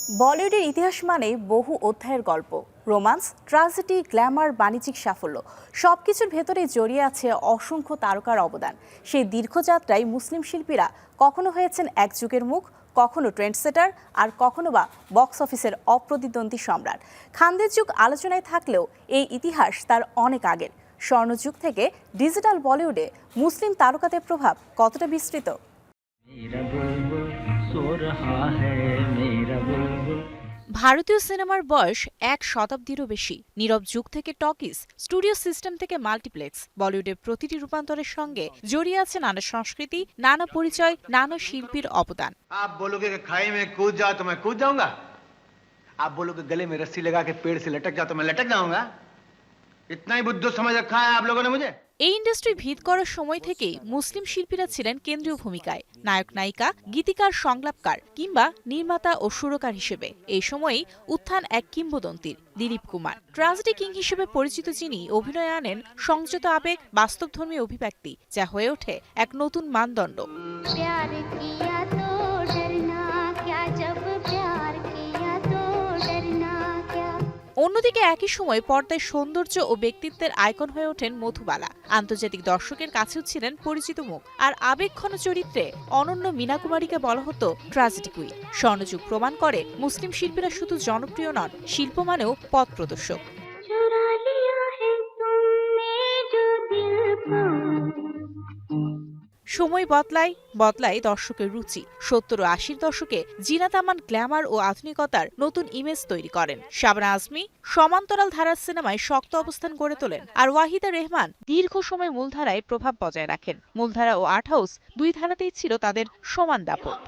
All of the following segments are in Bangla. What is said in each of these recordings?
বলিউডের ইতিহাস মানে বহু অধ্যায়ের গল্প, রোমান্স, ট্র্যাজেডি, গ্ল্যামার, বাণিজ্যিক সাফল্য সবকিছুর ভেতরে জড়িয়ে আছে অসংখ্য তারকার অবদান। সেই দীর্ঘযাত্রায় মুসলিম শিল্পীরা কখনো হয়েছেন এক যুগের মুখ, কখনো ট্রেন্ডসেটার, আর কখনো বা বক্স অফিসের অপ্রতিদ্বন্দ্বী সম্রাট। খানদের যুগ আলোচনায় থাকলেও এই ইতিহাস তার অনেক আগের। স্বর্ণযুগ থেকে ডিজিটাল বলিউডে মুসলিম তারকাদের প্রভাব কতটা বিস্তৃত? ভারতীয় সিনেমার বয়স এক শতাব্দীরও বেশি। নীরব যুগ থেকে টকিজ, স্টুডিও সিস্টেম থেকে মাল্টিপ্লেক্স, বলিউডের প্রতিটি রূপান্তরের সঙ্গে জড়িয়ে আছে নানা সংস্কৃতি, নানা পরিচয়, নানা শিল্পীর অবদান। आप बोलोगे कि खाई में कूद जाओ तो मैं कूद जाऊंगा। आप बोलोगे गले में रस्सी लगा के पेड़ से लटक जाओ तो मैं लटक जाऊंगा। इतना ही बुद्धू समझ रखा है आप लोगों ने मुझे। এই ইন্ডাস্ট্রি ভিত করার সময় থেকেই মুসলিম শিল্পীরা ছিলেন কেন্দ্রীয় ভূমিকায়, নায়ক নায়িকা, গীতিকার, সংলাপকার কিংবা নির্মাতা ও সুরকার হিসেবে। এই সময়েই উত্থান এক কিংবদন্তির, দিলীপ কুমার। ট্র্যাজেডি কিং হিসেবে পরিচিত যিনি অভিনয়ে আনেন সংযত আবেগ, বাস্তবধর্মী অভিব্যক্তি, যা হয়ে ওঠে এক নতুন মানদণ্ড। অন্যদিকে একই সময় পর্দায় সৌন্দর্য ও ব্যক্তিত্বের আইকন হয়ে ওঠেন মধুবালা। আন্তর্জাতিক দর্শকের কাছেও ছিলেন পরিচিত মুখ। আর আবেগঘন চরিত্রে অনন্য মীনা কুমারীকে বলা হতো ট্র্যাজেডি কুইন। স্বর্ণযুগ প্রমাণ করে মুসলিম শিল্পীরা শুধু জনপ্রিয় নন, শিল্পমানেও পথ প্রদর্শক। সময় বদলায় দর্শকের রুচি। ৭০ ও ৮০ দশকে জিনাত আমান গ্ল্যামার ও আধুনিকতার নতুন ইমেজ তৈরি করেন। শাবনা আজমি সমান্তরাল ধারার সিনেমায় শক্ত অবস্থান গড়ে তোলেন, আর ওয়াহিদা রেহমান দীর্ঘ সময় মূলধারায় প্রভাব বজায় রাখেন। মূলধারা ও আর্ট হাউস দুই ধারাতেই ছিল তাদের সমান দাপট।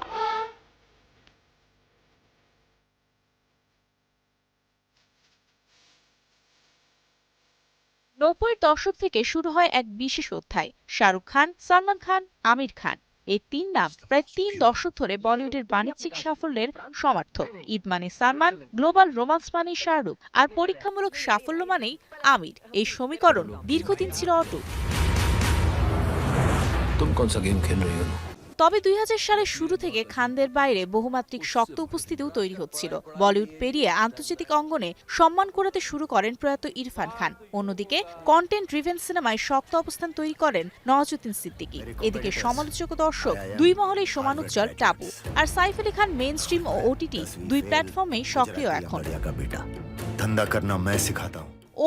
নব্বইয়ের দশক থেকে শুরু হয় এক বিশেষ অধ্যায়। শাহরুখ খান, সালমান খান, আমির খান, এই তিন নাম প্রায় ৩ দশক ধরে বলিউডের বাণিজ্যিক সাফল্যের সমার্থক। ঈদ মানে সালমান, গ্লোবাল রোমান্স মানেই শাহরুখ, আর পরীক্ষামূলক সাফল্য মানেই আমির। এই সমীকরণ দীর্ঘদিন ছিল অটুট। তবে ২০০০ সালের শুরু থেকে খানদের বাইরে বহুমাত্রিক শক্ত উপস্থিতিও তৈরি হচ্ছিল। বলিউড পেরিয়ে আন্তর্জাতিক অঙ্গনে সম্মান করাতে শুরু করেন প্রয়াত ইরফান খান। অন্যদিকে কন্টেন্ট ড্রিভেন সিনেমায় শক্ত অবস্থান তৈরি করেন নওয়াজুদ্দিন সিদ্দিকী। এদিকে সমালোচক ও দর্শক দুই মহলেই সমান উজ্জ্বল টাবু। আর সাইফ আলী খান মেইন স্ট্রিম ও ওটিটি দুই প্ল্যাটফর্মেই সক্রিয় এখন।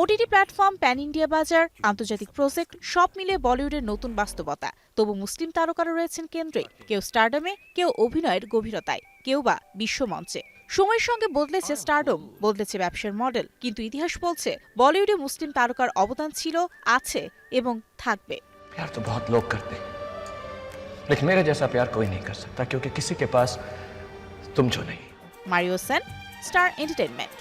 ওটিটি প্ল্যাটফর্ম, প্যান ইন্ডিয়া বাজার, আন্তর্জাতিক প্রজেক্ট সব মিলে বলিউডের নতুন বাস্তবতা। তবু মুসলিম তারকারা রয়েছেন কেন্দ্রে, কেউ স্টারডমে, কেউ অভিনয়ের গভীরতায়, কেউ বা বিশ্বমঞ্চে। সময়ের সঙ্গে বদলেছে স্টারডম, বদলেছে ব্যবসার মডেল, কিন্তু ইতিহাস বলছে বলিউডে মুসলিম তারকার অবদান ছিল, আছে এবং থাকবে। प्यार तो बहुत लोग करते हैं, लेकिन मेरे जैसा प्यार कोई नहीं कर सकता, क्योंकि किसी के पास तुम जो नहीं। Mario Sen, star entertainment.